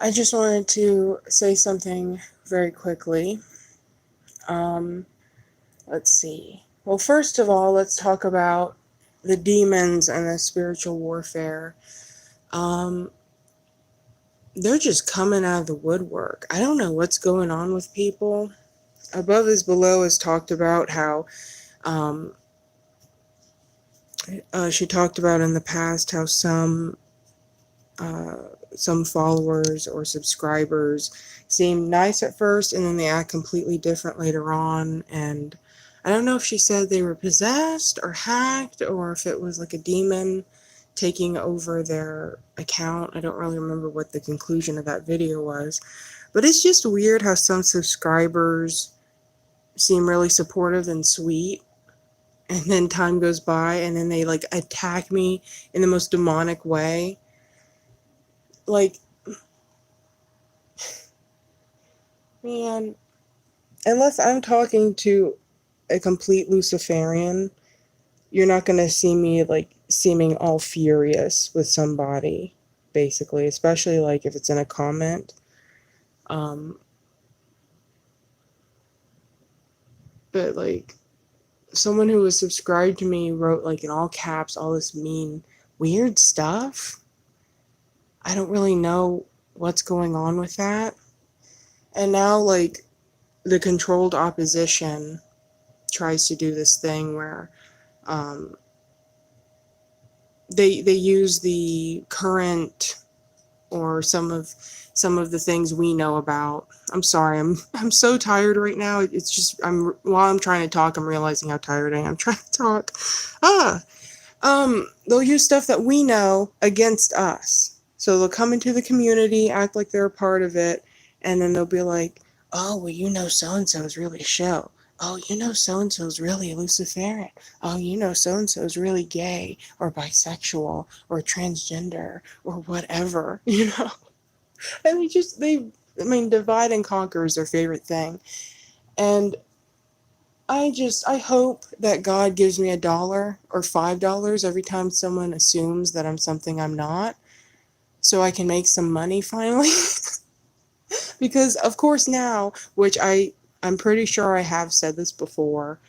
I just wanted to say something very quickly. Um, let's see. Well, first of all, let's talk about the demons and the spiritual warfare. Um, they're just coming out of the woodwork. I don't know what's going on with people. Above is Below has talked about how um, she talked about in the past how uh, some followers or subscribers seem nice at first and then they act completely different later on. And I don't know if she said they were possessed or hacked or if it was like a demon taking over their account. I don't really remember what the conclusion of that video was. But it's just weird how some subscribers seem really supportive and sweet. And then time goes by and then they like attack me in the most demonic way. Like, man, unless I'm talking to a complete Luciferian, you're not going to see me like seeming all furious with somebody, basically, especially like if it's in a comment. Um, but like someone who was subscribed to me wrote like in all caps all this mean, weird stuff. I don't really know what's going on with that. And now, like, the controlled opposition tries to do this thing where um, they use the current or some of the things we know about. I'm sorry, I'm so tired right now. It's just while I'm trying to talk, I'm realizing how tired I am trying to talk. Ah, they'll use stuff that we know against us. So they'll come into the community, act like they're a part of it, and then they'll be like, "Oh, well, you know, so and so is really a show. Oh, you know, so and so is really a Luciferian. Oh, you know, so and so is really gay or bisexual or transgender or whatever." You know, and I mean, divide and conquer is their favorite thing, and I hope that God gives me $1 or $5 every time someone assumes that I'm something I'm not, so I can make some money finally. Because of course now, which I'm pretty sure I have said this before,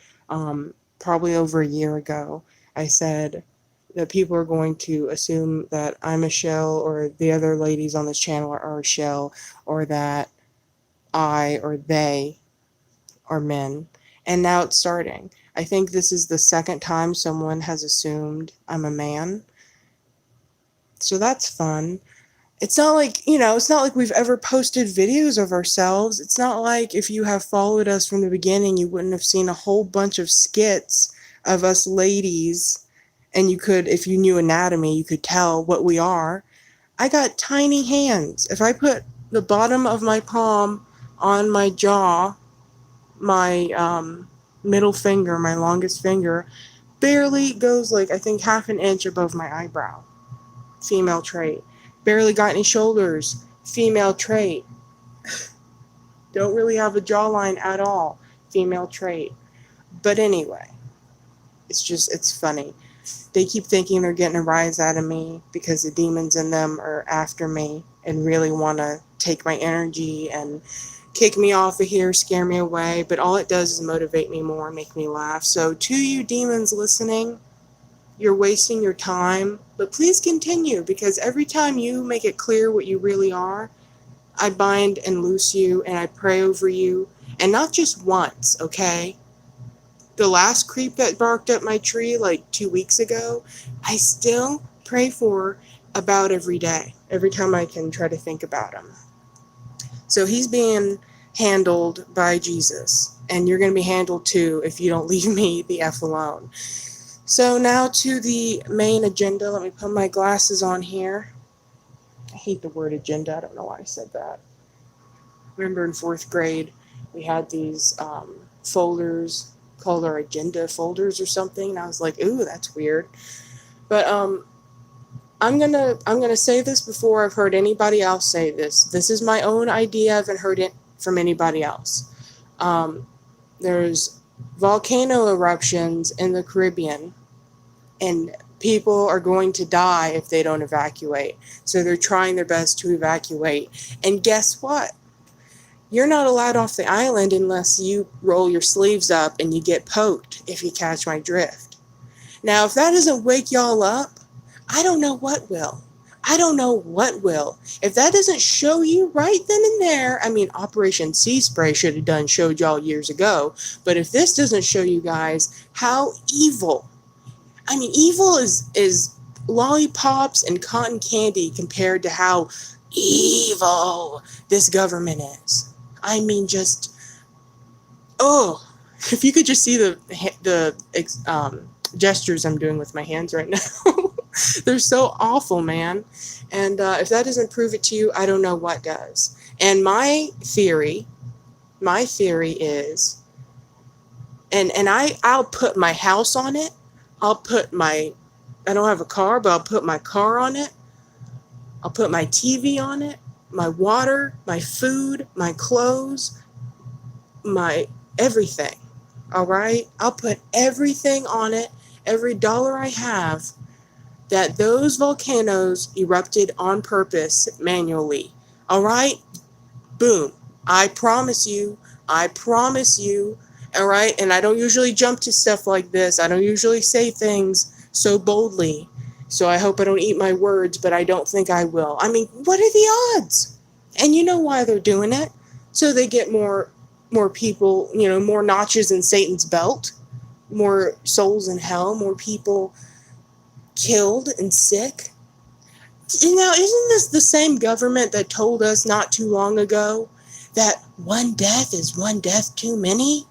probably over a year ago, I said that people are going to assume that I'm a shell or the other ladies on this channel are a shell, or that I or they are men. And now it's starting. I think this is the second time someone has assumed I'm a man. So that's fun. It's not like, it's not like we've ever posted videos of ourselves. It's not like if you have followed us from the beginning, you wouldn't have seen a whole bunch of skits of us ladies. And you could, if you knew anatomy, you could tell what we are. I got tiny hands. If I put the bottom of my palm on my jaw, my middle finger, my longest finger, barely goes like I think half an inch above my eyebrow. Female trait. Barely got any shoulders. Female trait. Don't really have a jawline at all. Female trait. But anyway, it's funny. They keep thinking they're getting a rise out of me because the demons in them are after me and really want to take my energy and kick me off of here, scare me away, but all it does is motivate me more and make me laugh. So to you demons listening, you're wasting your time, but please continue, because every time you make it clear what you really are, I bind and loose you and I pray over you, and not just once, okay? The last creep that barked up my tree like 2 weeks ago, I still pray for about every day, every time I can try to think about him. So he's being handled by Jesus, and you're going to be handled too if you don't leave me the F alone. So now to the main agenda. Let me put my glasses on here. I hate the word agenda. I don't know why I said that. Remember in 4th grade, we had these folders called our agenda folders or something, and I was like, ooh, that's weird. But I'm gonna say this before I've heard anybody else say this. This is my own idea. I haven't heard it from anybody else. There's volcano eruptions in the Caribbean, and People are going to die if they don't evacuate. So they're trying their best to evacuate. And guess what? You're not allowed off the island unless you roll your sleeves up and you get poked, if you catch my drift. Now, if that doesn't wake y'all up, I don't know what will. I don't know what will. If that doesn't show you right then and there, I mean, Operation Sea Spray should have showed y'all years ago. But if this doesn't show you guys how evil, I mean, evil is lollipops and cotton candy compared to how evil this government is. I mean, just, oh, if you could just see the gestures I'm doing with my hands right now. They're so awful, man. And if that doesn't prove it to you, I don't know what does. And my theory is, and I'll put my house on it. I don't have a car, but I'll put my car on it. I'll put my TV on it, my water, my food, my clothes, my everything. All right? I'll put everything on it, every dollar I have, that those volcanoes erupted on purpose manually. All right? Boom. I promise you. All right? And I don't usually jump to stuff like this. I don't usually say things so boldly. So I hope I don't eat my words, but I don't think I will. I mean, what are the odds? And you know why they're doing it? So they get more people, more notches in Satan's belt, more souls in hell, more people killed and sick. Now, isn't this the same government that told us not too long ago that one death is one death too many?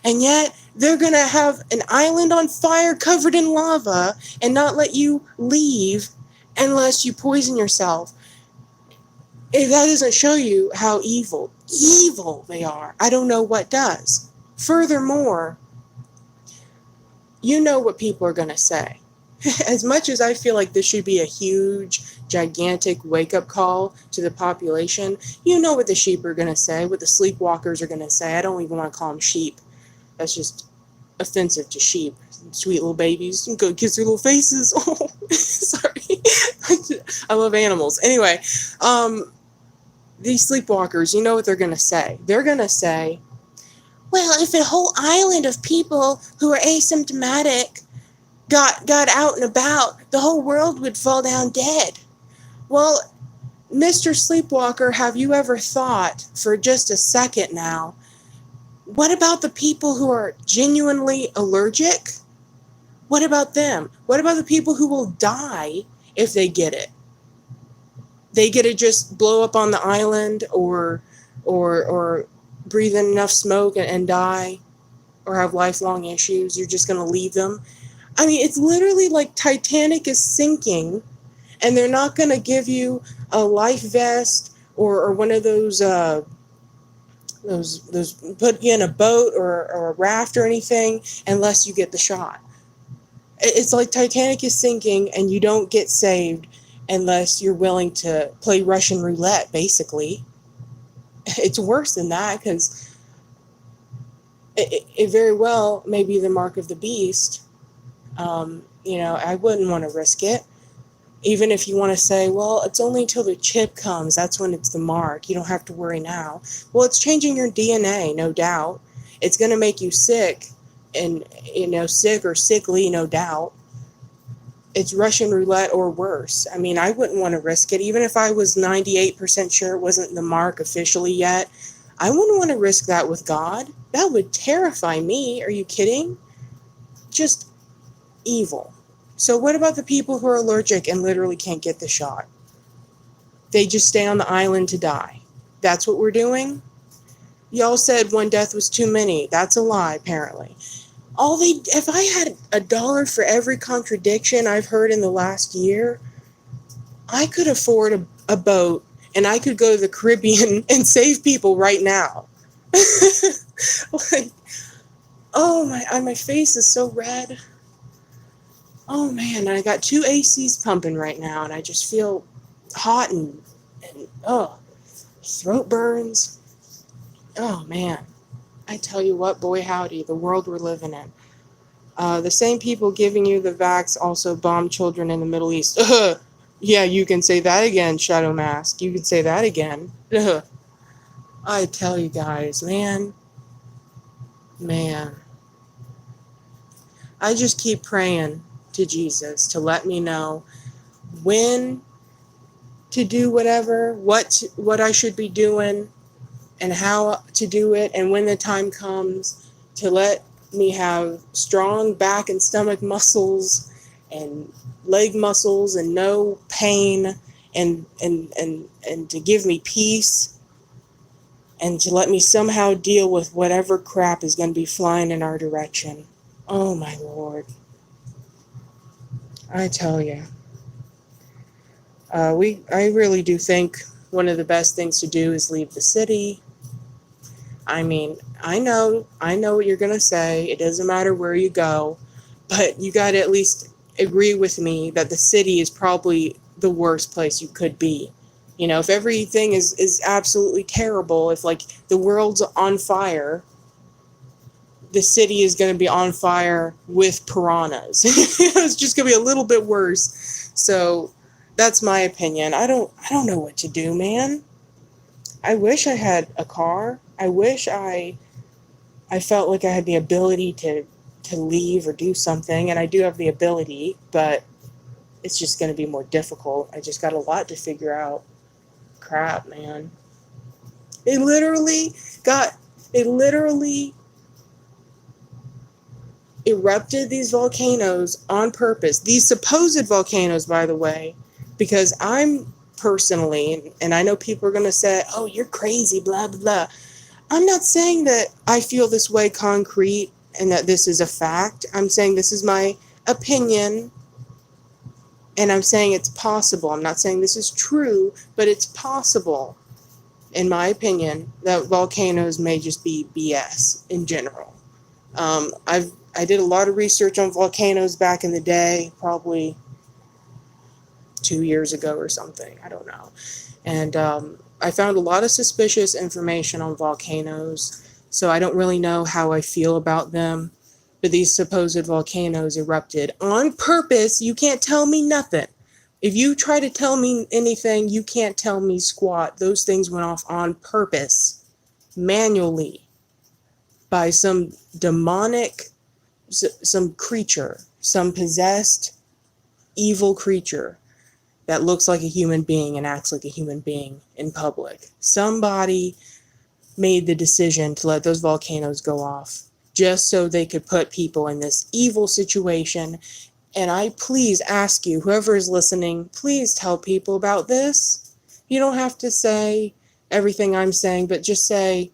And yet they're going to have an island on fire covered in lava and not let you leave unless you poison yourself. If that doesn't show you how evil they are, I don't know what does. Furthermore, you know what people are going to say. As much as I feel like this should be a huge, gigantic wake-up call to the population, you know what the sheep are going to say, what the sleepwalkers are going to say. I don't even want to call them sheep. That's just offensive to sheep. Sweet little babies. Go kiss their little faces. Oh, sorry. I love animals. Anyway, these sleepwalkers, you know what they're going to say. They're going to say, well, if a whole island of people who are asymptomatic got out and about, the whole world would fall down dead. Well, Mr. Sleepwalker, have you ever thought for just a second now, what about the people who are genuinely allergic? What about them? What about the people who will die if they get it? They get to just blow up on the island or breathe in enough smoke and die or have lifelong issues. You're just going to leave them. I mean, it's literally like Titanic is sinking and they're not going to give you a life vest or one of those put you in a boat or a raft or anything unless you get the shot. It's like Titanic is sinking and you don't get saved unless you're willing to play Russian roulette, basically. It's worse than that because it very well may be the mark of the beast. I wouldn't want to risk it. Even if you want to say, well, it's only until the chip comes, that's when it's the mark. You don't have to worry now. Well, it's changing your DNA, no doubt. It's going to make you sick, and, sick or sickly, no doubt. It's Russian roulette or worse. I mean, I wouldn't want to risk it. Even if I was 98% sure it wasn't the mark officially yet, I wouldn't want to risk that with God. That would terrify me. Are you kidding? Just evil. So what about the people who are allergic and literally can't get the shot? They just stay on the island to die. That's what we're doing? Y'all said one death was too many. That's a lie, apparently. If I had $1 for every contradiction I've heard in the last year, I could afford a boat and I could go to the Caribbean and save people right now. My face is so red. Oh man, I got 2 ACs pumping right now and I just feel hot and throat burns. Oh man, I tell you what, boy howdy, the world we're living in. The same people giving you the vax also bomb children in the Middle East. Ugh. Yeah, you can say that again, Shadow Mask. You can say that again. Ugh. I tell you guys, man. I just keep praying to Jesus to let me know when to do whatever, what I should be doing, and how to do it, and when the time comes to let me have strong back and stomach muscles and leg muscles and no pain, and to give me peace, and to let me somehow deal with whatever crap is going to be flying in our direction. Oh my Lord. I tell you. I really do think one of the best things to do is leave the city. I mean, I know what you're going to say. It doesn't matter where you go, but you got to at least agree with me that the city is probably the worst place you could be. You know, if everything is absolutely terrible, if like the world's on fire, the city is going to be on fire with piranhas. It's just going to be a little bit worse. So that's my opinion. I don't know what to do, man. I wish I had a car. I wish I felt like I had the ability to leave or do something, and I do have the ability, but it's just going to be more difficult. I just got a lot to figure out. Crap, man. They literally erupted these volcanoes on purpose. These supposed volcanoes, by the way, because I'm personally, and I know people are going to say, oh, you're crazy, blah, blah, blah. I'm not saying that I feel this way concrete and that this is a fact. I'm saying this is my opinion, and I'm saying it's possible. I'm not saying this is true, but it's possible, in my opinion, that volcanoes may just be BS in general. I did a lot of research on volcanoes back in the day, probably 2 years ago or something. I don't know. And I found a lot of suspicious information on volcanoes, so I don't really know how I feel about them. But these supposed volcanoes erupted on purpose. You can't tell me nothing. If you try to tell me anything, you can't tell me squat. Those things went off on purpose, manually, by some demonic, some creature, some possessed, evil creature that looks like a human being and acts like a human being in public. Somebody made the decision to let those volcanoes go off just so they could put people in this evil situation. And I please ask you, whoever is listening, please tell people about this. You don't have to say everything I'm saying, but just say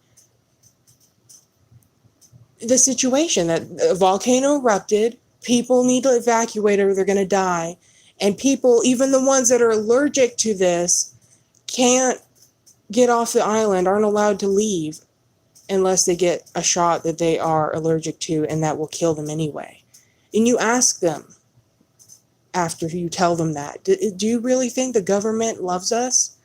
the situation that a volcano erupted, people need to evacuate or they're going to die. And people, even the ones that are allergic to this, can't get off the island, aren't allowed to leave unless they get a shot that they are allergic to and that will kill them anyway. And you ask them after you tell them that, do you really think the government loves us?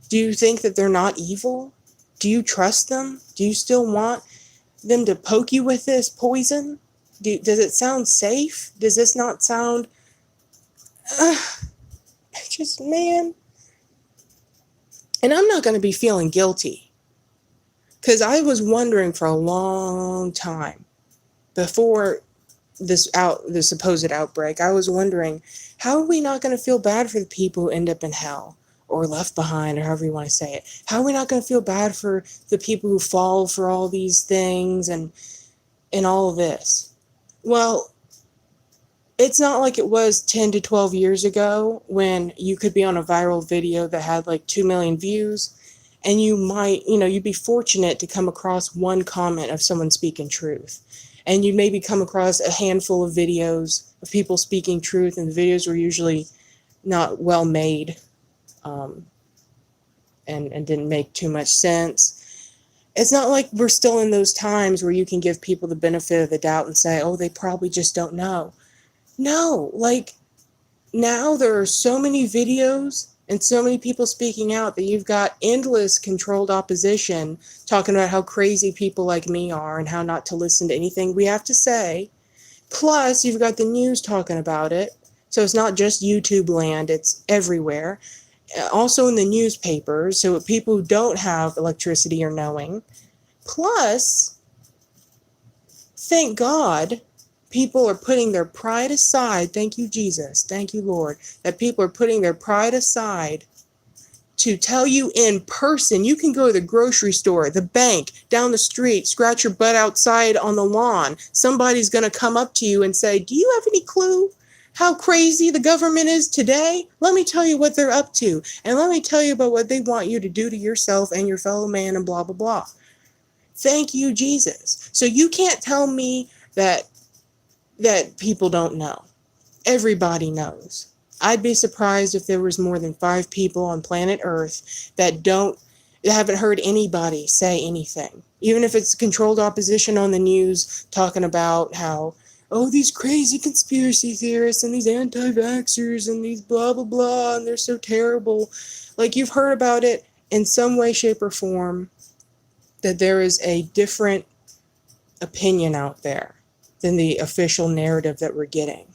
Do you think that they're not evil? Do you trust them? Do you still want them to poke you with this poison? Does it sound safe? Does this not sound... just, man. And I'm not going to be feeling guilty. Because I was wondering for a long time, before the supposed outbreak, I was wondering, how are we not going to feel bad for the people who end up in hell? Or left behind, or however you want to say it. How are we not going to feel bad for the people who fall for all these things and all of this? Well, it's not like it was 10 to 12 years ago when you could be on a viral video that had like 2 million views, and you might, you'd be fortunate to come across one comment of someone speaking truth. And you'd maybe come across a handful of videos of people speaking truth, and the videos were usually not well made. And didn't make too much sense. It's not like we're still in those times where you can give people the benefit of the doubt and say, oh, they probably just don't know. No, like, now there are so many videos and so many people speaking out that you've got endless controlled opposition talking about how crazy people like me are and how not to listen to anything we have to say. Plus, you've got the news talking about it. So it's not just YouTube land, it's everywhere. Also in the newspapers, so people who don't have electricity are knowing. Plus, thank God, people are putting their pride aside. Thank you, Jesus. Thank you, Lord, that people are putting their pride aside to tell you in person. You can go to the grocery store, the bank, down the street, scratch your butt outside on the lawn. Somebody's going to come up to you and say, do you have any clue how crazy the government is today? Let me tell you what they're up to. And let me tell you about what they want you to do to yourself and your fellow man and blah, blah, blah. Thank you, Jesus. So you can't tell me that people don't know. Everybody knows. I'd be surprised if there was more than 5 people on planet Earth that haven't heard anybody say anything. Even if it's controlled opposition on the news talking about how, oh, these crazy conspiracy theorists and these anti-vaxxers and these blah, blah, blah, and they're so terrible. Like, you've heard about it in some way, shape, or form, that there is a different opinion out there than the official narrative that we're getting.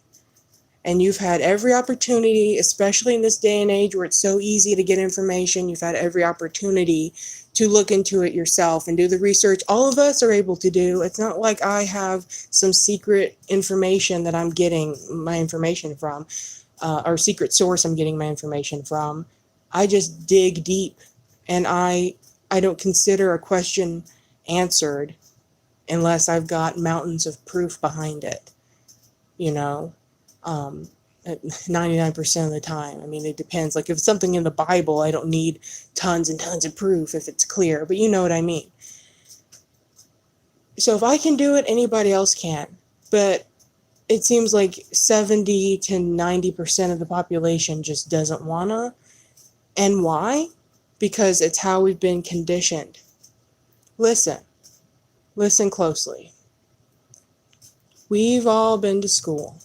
And you've had every opportunity, especially in this day and age where it's so easy to get information, you've had every opportunity to look into it yourself and do the research. All of us are able to do. It's not like I have some secret information that I'm getting my information from, or secret source I'm getting my information from. I just dig deep, and I don't consider a question answered unless I've got mountains of proof behind it, 99% of the time. I mean, it depends. Like, if it's something in the Bible, I don't need tons and tons of proof if it's clear, but you know what I mean. So if I can do it, anybody else can. But it seems like 70 to 90% of the population just doesn't wanna. And why? Because it's how we've been conditioned. Listen closely. We've all been to school.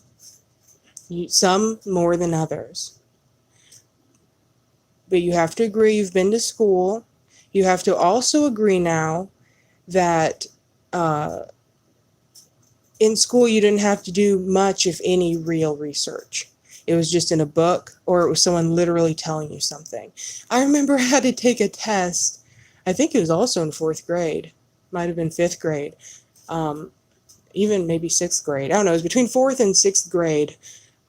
Some more than others. But you have to agree you've been to school. You have to also agree now that in school you didn't have to do much, if any, real research. It was just in a book, or it was someone literally telling you something. I remember I had to take a test. I think it was also in 4th grade. Might have been 5th grade. Even maybe 6th grade. I don't know. It was between 4th and 6th grade.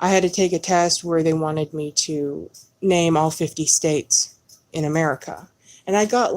I had to take a test where they wanted me to name all 50 states in America. And I got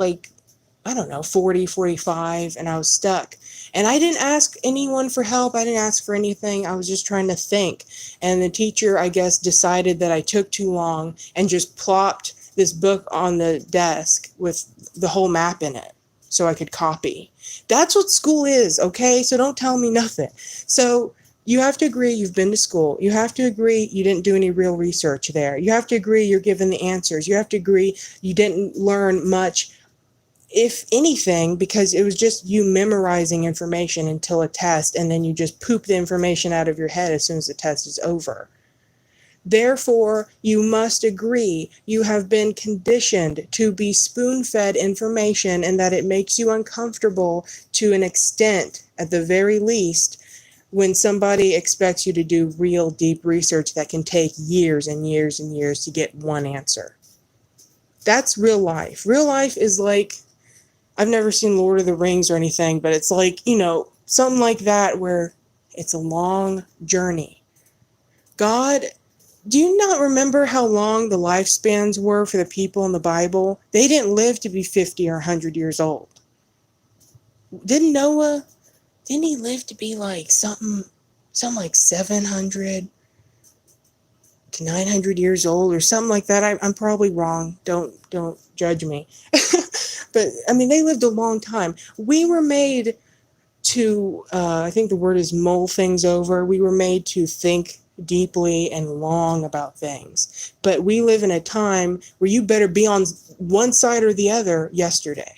40, 45, and I was stuck. And I didn't ask anyone for help. I didn't ask for anything. I was just trying to think. And the teacher, I guess, decided that I took too long and just plopped this book on the desk with the whole map in it so I could copy. That's what school is, okay? So don't tell me nothing. So you have to agree you've been to school. You have to agree you didn't do any real research there. You have to agree you're given the answers. You have to agree you didn't learn much, if anything, because it was just you memorizing information until a test, and then you just poop the information out of your head as soon as the test is over. Therefore, you must agree you have been conditioned to be spoon-fed information, and that it makes you uncomfortable to an extent, at the very least, when somebody expects you to do real deep research that can take years and years and years to get one answer. That's real life. Real life is like, I've never seen Lord of the Rings or anything, but it's like, something like that, where it's a long journey. God, do you not remember how long the lifespans were for the people in the Bible? They didn't live to be 50 or 100 years old. Didn't Noah, didn't he live to be like something like 700 to 900 years old or something like that? I'm probably wrong. Don't judge me. But, I mean, they lived a long time. We were made to, I think the word is mull things over. We were made to think deeply and long about things. But we live in a time where you better be on one side or the other yesterday.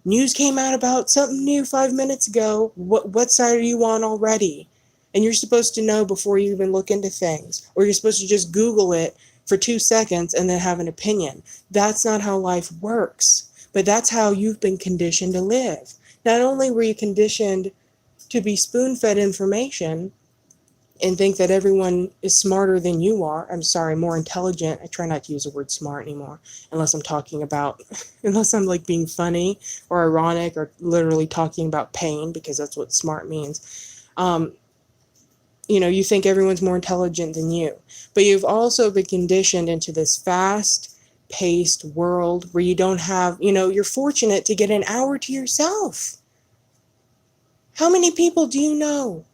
News came out about something new 5 minutes ago. What side are you on already? And you're supposed to know before you even look into things. Or you're supposed to just Google it for 2 seconds and then have an opinion. That's not how life works. But that's how you've been conditioned to live. Not only were you conditioned to be spoon-fed information, and think that everyone is smarter than you are. I'm sorry, more intelligent. I try not to use the word smart anymore unless I'm talking about, unless I'm like being funny or ironic or literally talking about pain, because that's what smart means. You think everyone's more intelligent than you, but you've also been conditioned into this fast paced world where you don't have, you're fortunate to get an hour to yourself. How many people do you know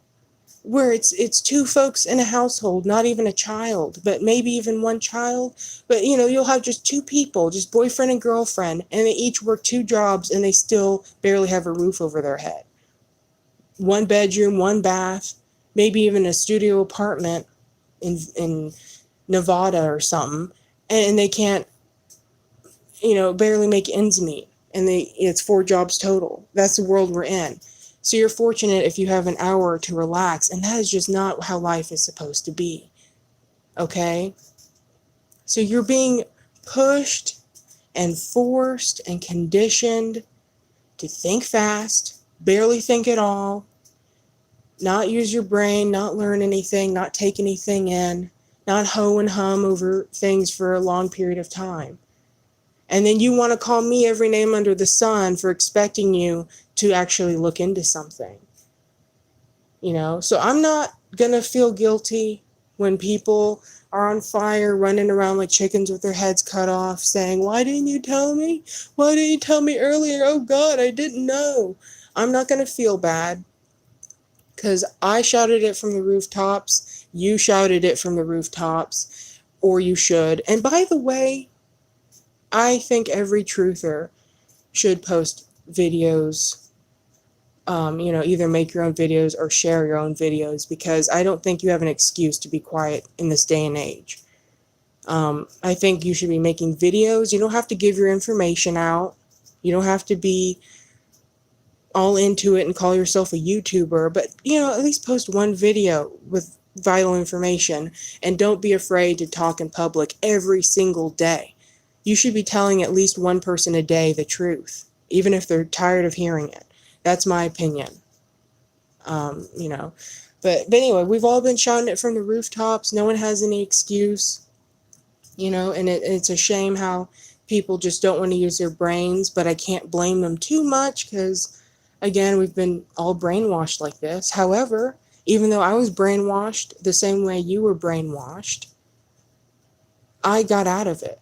where it's two folks in a household, not even a child, but maybe even one child, but you'll have just two people, just boyfriend and girlfriend, and they each work two jobs and they still barely have a roof over their head. One bedroom, one bath, maybe even a studio apartment in Nevada or something, and they can't, barely make ends meet, and it's four jobs total. That's the world we're in. So you're fortunate if you have an hour to relax, and that is just not how life is supposed to be. Okay? So you're being pushed and forced and conditioned to think fast, barely think at all, not use your brain, not learn anything, not take anything in, not hoe and hum over things for a long period of time. And then you want to call me every name under the sun for expecting you to actually look into something. So I'm not going to feel guilty when people are on fire, running around like chickens with their heads cut off, saying, "Why didn't you tell me? Why didn't you tell me earlier? Oh God, I didn't know." I'm not going to feel bad because I shouted it from the rooftops. You shouted it from the rooftops, or you should. And by the way, I think every truther should post videos, either make your own videos or share your own videos, because I don't think you have an excuse to be quiet in this day and age. I think you should be making videos. You don't have to give your information out. You don't have to be all into it and call yourself a YouTuber, but, at least post one video with vital information, and don't be afraid to talk in public every single day. You should be telling at least one person a day the truth, even if they're tired of hearing it. That's my opinion. But anyway, we've all been shouting it from the rooftops. No one has any excuse, and it's a shame how people just don't want to use their brains, but I can't blame them too much because, again, we've been all brainwashed like this. However, even though I was brainwashed the same way you were brainwashed, I got out of it.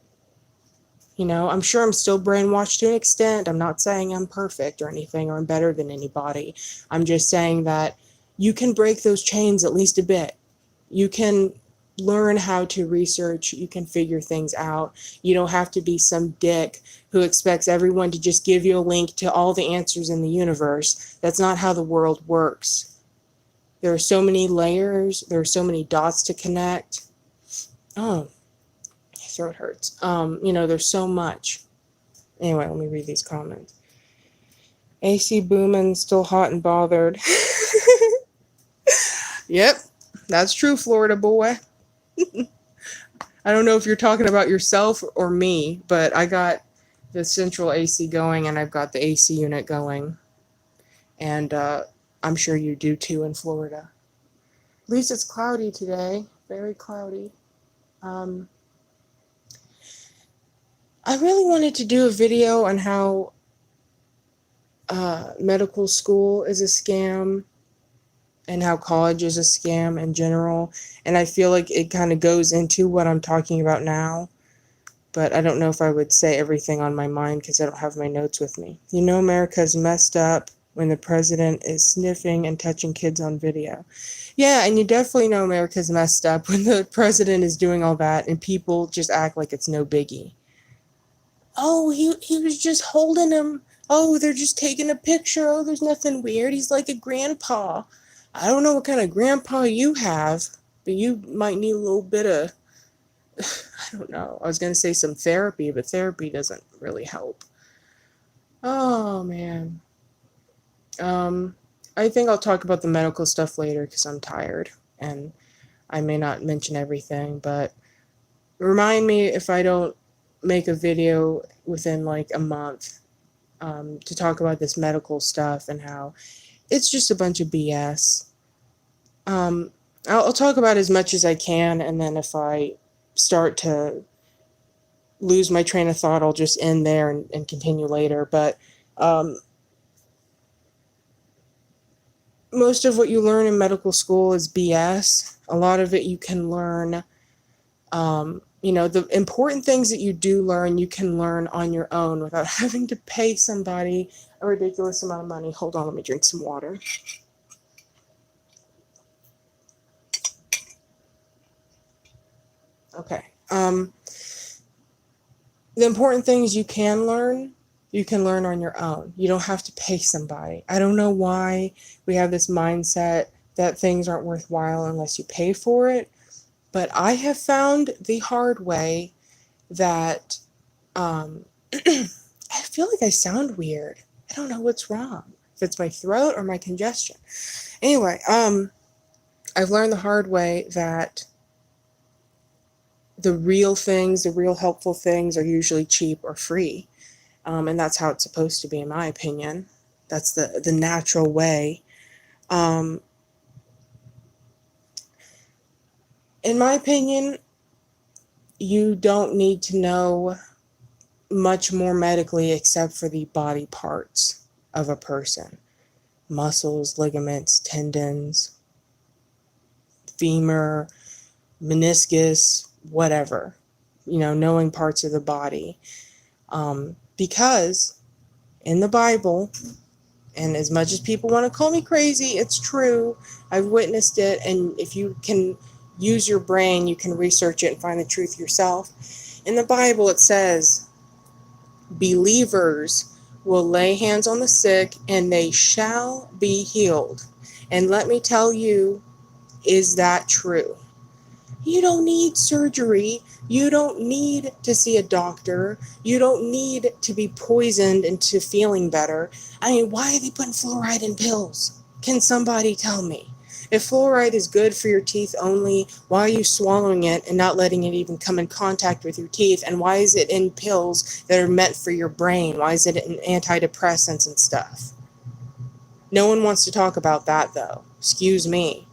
I'm sure I'm still brainwashed to an extent. I'm not saying I'm perfect or anything, or I'm better than anybody. I'm just saying that you can break those chains at least a bit. You can learn how to research. You can figure things out. You don't have to be some dick who expects everyone to just give you a link to all the answers in the universe. That's not how the world works. There are so many layers. There are so many dots to connect. Oh, throat hurts. There's so much. Anyway, let me read these comments. AC booming, still hot and bothered. Yep, that's true, Florida boy. I don't know if you're talking about yourself or me, but I got the central AC going, and I've got the AC unit going. And I'm sure you do too in Florida. At least it's cloudy today. Very cloudy. I really wanted to do a video on how medical school is a scam and how college is a scam in general. And I feel like it kind of goes into what I'm talking about now. But I don't know if I would say everything on my mind because I don't have my notes with me. America's messed up when the president is sniffing and touching kids on video. Yeah, and you definitely know America's messed up when the president is doing all that and people just act like it's no biggie. Oh, he was just holding him. Oh, they're just taking a picture. Oh, there's nothing weird. He's like a grandpa. I don't know what kind of grandpa you have, but you might need a little bit of, I don't know. I was going to say some therapy, but therapy doesn't really help. Oh, man. I think I'll talk about the medical stuff later because I'm tired and I may not mention everything, but remind me if I don't make a video within like a month to talk about this medical stuff and how it's just a bunch of BS. I'll talk about as much as I can, and then if I start to lose my train of thought, I'll just end there and continue later. But um, most of what you learn in medical school is BS. A lot of it you can learn. The important things that you do learn, you can learn on your own without having to pay somebody a ridiculous amount of money. Hold on, let me drink some water. Okay. The important things you can learn on your own. You don't have to pay somebody. I don't know why we have this mindset that things aren't worthwhile unless you pay for it, but I have found the hard way that I feel like I sound weird. I don't know what's wrong. If it's my throat or my congestion. Anyway, I've learned the hard way that the real things, the real helpful things are usually cheap or free. And that's how it's supposed to be, in my opinion. That's the natural way. Um, in my opinion, you don't need to know much more medically except for the body parts of a person. Muscles, ligaments, tendons, femur, meniscus, whatever. Knowing parts of the body. Because in the Bible, and as much as people want to call me crazy, it's true. I've witnessed it, and if you can use your brain, you can research it and find the truth yourself. In the Bible, it says, believers will lay hands on the sick, and they shall be healed. And let me tell you, is that true? You don't need surgery. You don't need to see a doctor. You don't need to be poisoned into feeling better. I mean, why are they putting fluoride in pills? Can somebody tell me? If fluoride is good for your teeth only, why are you swallowing it and not letting it even come in contact with your teeth? And why is it in pills that are meant for your brain? Why is it in antidepressants and stuff? No one wants to talk about that, though. Excuse me.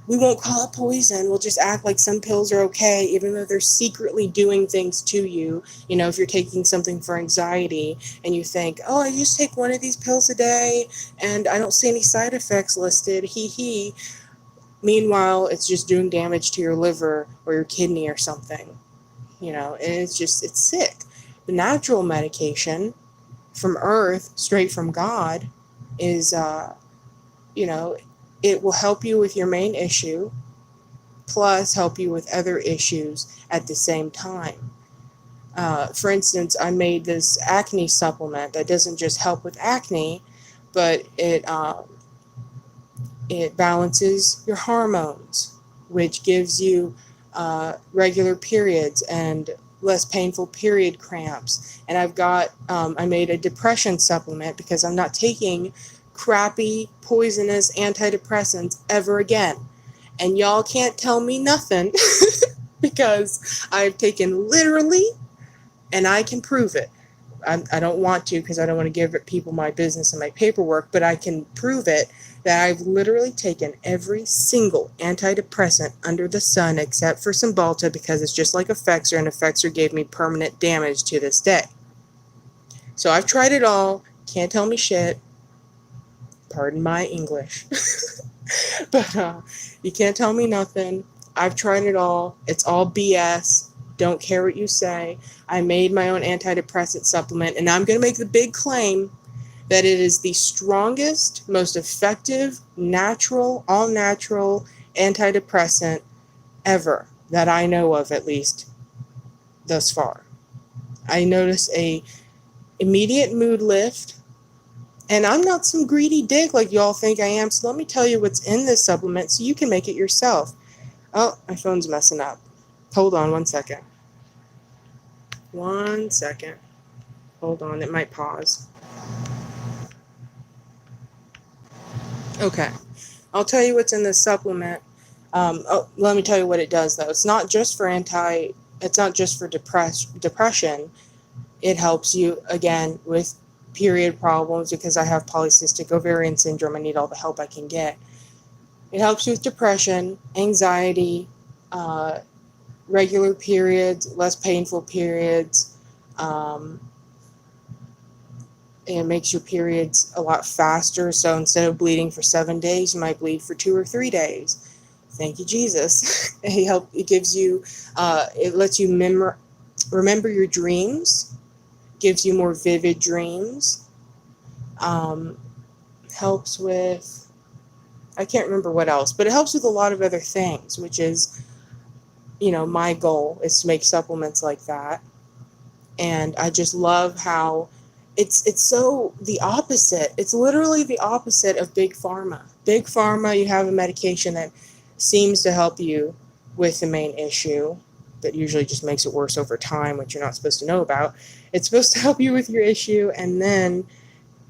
We won't call it poison. We'll just act like some pills are okay, even though they're secretly doing things to you. If you're taking something for anxiety and you think, oh, I just take one of these pills a day and I don't see any side effects listed, hee hee. Meanwhile, it's just doing damage to your liver or your kidney or something. And it's sick. The natural medication from Earth, straight from God, is, it will help you with your main issue, plus help you with other issues at the same time. For instance, I made this acne supplement that doesn't just help with acne, but it balances your hormones, which gives you regular periods and less painful period cramps. And I made a depression supplement because I'm not taking crappy, poisonous antidepressants ever again. And y'all can't tell me nothing because I've taken literally, and I can prove it. I don't want to because I don't want to give people my business and my paperwork, but I can prove it that I've literally taken every single antidepressant under the sun except for Cymbalta because it's just like Effexor, and Effexor gave me permanent damage to this day. So I've tried it all. Can't tell me shit. Pardon my English. But you can't tell me nothing. I've tried it all. It's all BS. Don't care what you say. I made my own antidepressant supplement, and I'm going to make the big claim that it is the strongest, most effective, natural, all-natural antidepressant ever that I know of, at least thus far. I notice a immediate mood lift, and I'm not some greedy dick like y'all think I am, so let me tell you what's in this supplement so you can make it yourself. Oh, my phone's messing up. Hold on 1 second. 1 second. Hold on, it might pause. Okay, I'll tell you what's in this supplement. Let me tell you what it does, though. It's not just for depression. It helps you, again, with period problems because I have polycystic ovarian syndrome. I need all the help I can get. It helps you with depression, anxiety, uh, regular periods, less painful periods. Um, it makes your periods a lot faster. So instead of bleeding for 7 days, you might bleed for 2 or 3 days. Thank you, Jesus. It gives you, it lets you remember your dreams, gives you more vivid dreams, um, helps with, I can't remember what else, but it helps with a lot of other things, which is, my goal is to make supplements like that. And I just love how it's so the opposite. It's literally the opposite of big pharma. Big pharma, you have a medication that seems to help you with the main issue, that usually just makes it worse over time, which you're not supposed to know about. It's supposed to help you with your issue, and then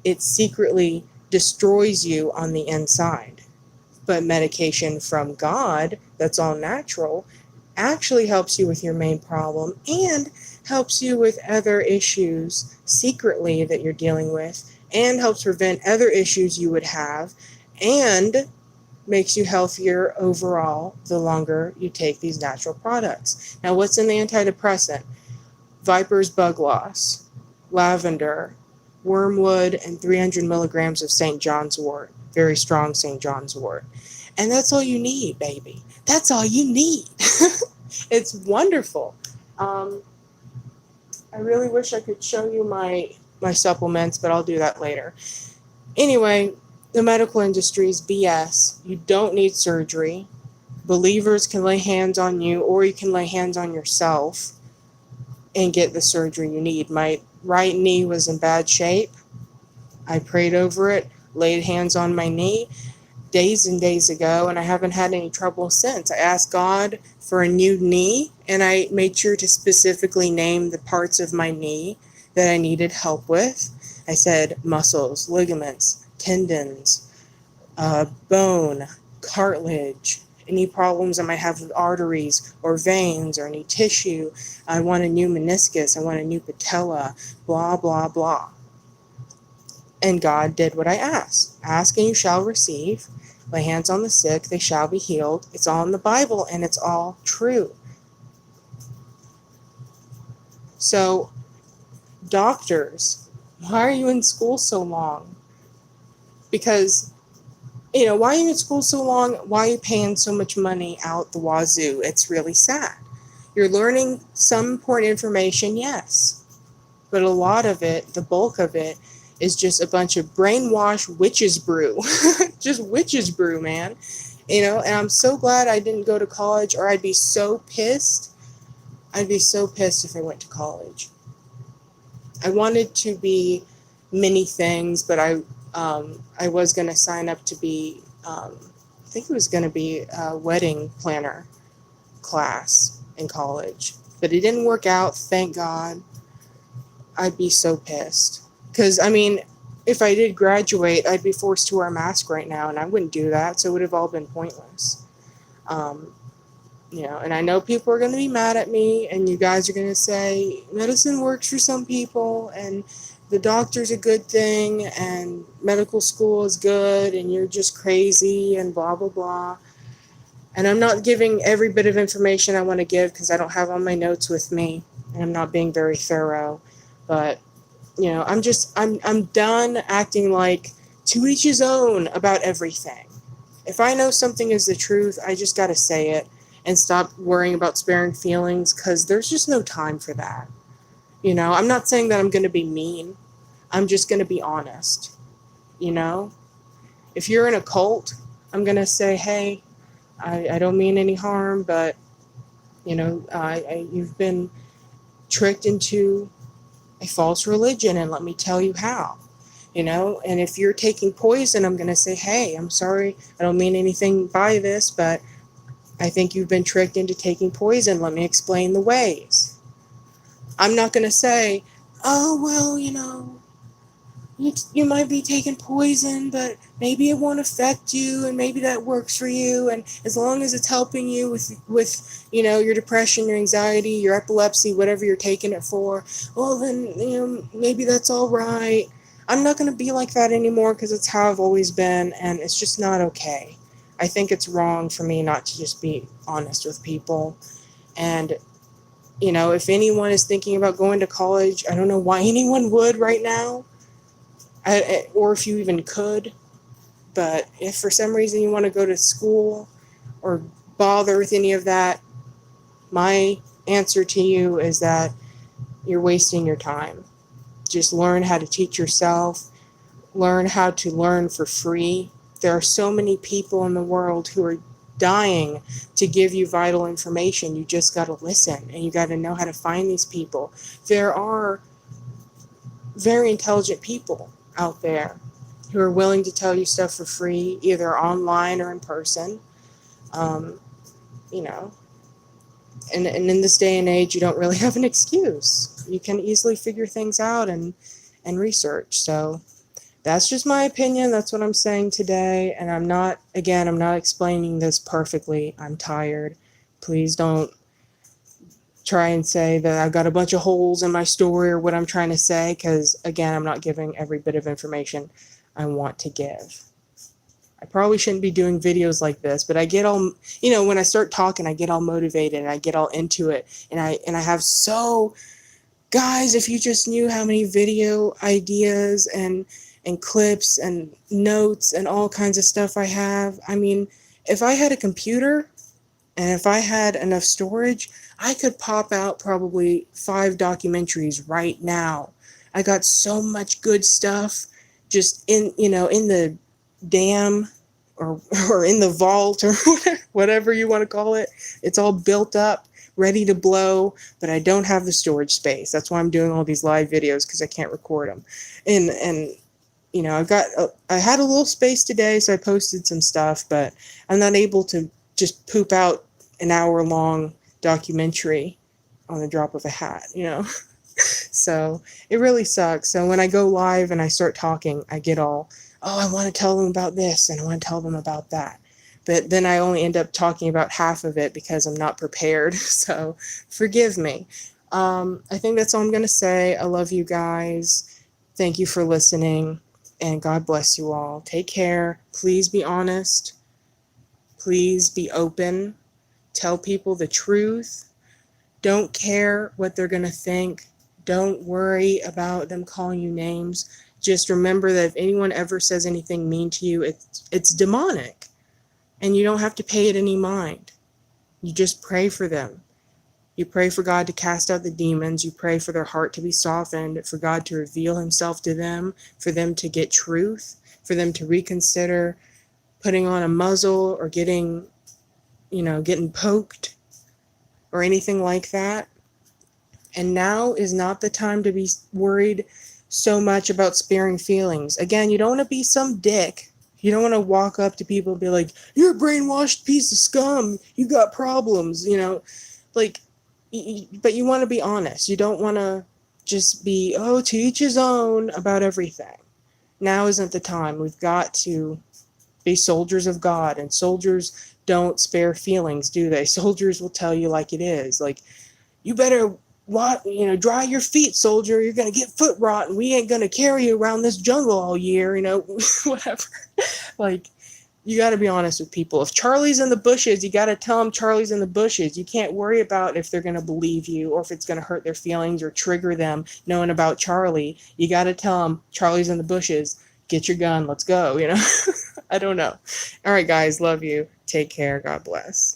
it secretly destroys you on the inside. But medication from God, that's all natural, actually helps you with your main problem and helps you with other issues secretly that you're dealing with, and helps prevent other issues you would have, and makes you healthier overall the longer you take these natural products. Now, what's in the antidepressant? Viper's bug loss, lavender, wormwood, and 300 milligrams of St. John's wort, very strong St. John's wort. And that's all you need, baby. That's all you need. It's wonderful. I really wish I could show you my supplements, but I'll do that later. Anyway, the medical industry is BS. You don't need surgery. Believers can lay hands on you, or you can lay hands on yourself and get the surgery you need. My right knee was in bad shape. I prayed over it, laid hands on my knee days and days ago, and I haven't had any trouble since. I asked God for a new knee, and I made sure to specifically name the parts of my knee that I needed help with. I said muscles, ligaments, tendons, bone, cartilage, any problems I might have with arteries or veins or any tissue. I want a new meniscus. I want a new patella, blah, blah, blah. And God did what I asked. Ask and you shall receive. Lay hands on the sick, they shall be healed. It's all in the Bible, and it's all true. So, doctors, why are you in school so long? Because, why are you in school so long? Why are you paying so much money out the wazoo? It's really sad. You're learning some important information, yes. But a lot of it, the bulk of it, is just a bunch of brainwashed witches brew. Just witches brew, man. And I'm so glad I didn't go to college, or I'd be so pissed. I'd be so pissed if I went to college. I wanted to be many things, but I was going to sign up to be, I think it was going to be a wedding planner class in college. But it didn't work out, thank God. I'd be so pissed. Because, if I did graduate, I'd be forced to wear a mask right now, and I wouldn't do that, so it would have all been pointless. And I know people are going to be mad at me, and you guys are going to say, medicine works for some people, and the doctor's a good thing, and medical school is good, and you're just crazy, and blah, blah, blah. And I'm not giving every bit of information I want to give, because I don't have all my notes with me, and I'm not being very thorough, but I'm done acting like to each his own about everything. If I know something is the truth, I just got to say it and stop worrying about sparing feelings, because there's just no time for that. I'm not saying that I'm going to be mean. I'm just going to be honest. If you're in a cult, I'm going to say, hey, I don't mean any harm, but, you've been tricked into a false religion, and let me tell you how. And if you're taking poison, I'm going to say, hey, I'm sorry, I don't mean anything by this, but I think you've been tricked into taking poison. Let me explain the ways. I'm not going to say, oh, well, you might be taking poison, but maybe it won't affect you, and maybe that works for you, and as long as it's helping you with your depression, your anxiety, your epilepsy, whatever you're taking it for, well then maybe that's all right. I'm not going to be like that anymore, because it's how I've always been, and it's just not okay. I think it's wrong for me not to just be honest with people. And, if anyone is thinking about going to college, I don't know why anyone would right now, or if you even could. But if for some reason you want to go to school or bother with any of that, my answer to you is that you're wasting your time. Just learn how to teach yourself, learn how to learn for free. There are so many people in the world who are dying to give you vital information. You just got to listen, and you got to know how to find these people. There are very intelligent people out there who are willing to tell you stuff for free, either online or in person. Um, you know, and in this day and age, you don't really have an excuse. You can easily figure things out and research. So that's just my opinion. That's what I'm saying today. And I'm not explaining this perfectly. I'm tired. Please don't try and say that I've got a bunch of holes in my story or what I'm trying to say, because, again, I'm not giving every bit of information I want to give. I probably shouldn't be doing videos like this, but I get all, when I start talking, I get all motivated and I get all into it. And I have guys, if you just knew how many video ideas and clips and notes and all kinds of stuff I have. I mean, if I had a computer and if I had enough storage, I could pop out probably 5 documentaries right now. I got so much good stuff just in the dam or in the vault or whatever you want to call it. It's all built up, ready to blow, but I don't have the storage space. That's why I'm doing all these live videos, because I can't record them. And I had a little space today, so I posted some stuff, but I'm not able to just poop out an hour-long documentary on the drop of a hat, So it really sucks. So when I go live and I start talking, I get all, I want to tell them about this and I want to tell them about that. But then I only end up talking about half of it because I'm not prepared. So forgive me. I think that's all I'm going to say. I love you guys. Thank you for listening. And God bless you all. Take care. Please be honest. Please be open. Tell people the truth. Don't care what they're going to think. Don't worry about them calling you names. Just remember that if anyone ever says anything mean to you, it's demonic. And you don't have to pay it any mind. You just pray for them. You pray for God to cast out the demons. You pray for their heart to be softened, for God to reveal himself to them, for them to get truth, for them to reconsider putting on a muzzle or getting poked or anything like that. And now is not the time to be worried so much about sparing feelings. Again, you don't want to be some dick. You don't want to walk up to people and be like, you're a brainwashed piece of scum. You got problems, but you want to be honest. You don't want to just be, to each his own about everything. Now isn't the time. We've got to be soldiers of God, and soldiers don't spare feelings, do they? Soldiers will tell you like it is. Like, you better dry your feet, soldier. You're going to get foot rot, and we ain't going to carry you around this jungle all year, whatever. Like, you got to be honest with people. If Charlie's in the bushes, you got to tell them Charlie's in the bushes. You can't worry about if they're going to believe you or if it's going to hurt their feelings or trigger them knowing about Charlie. You got to tell them Charlie's in the bushes. Get your gun. Let's go, I don't know. All right, guys. Love you. Take care. God bless.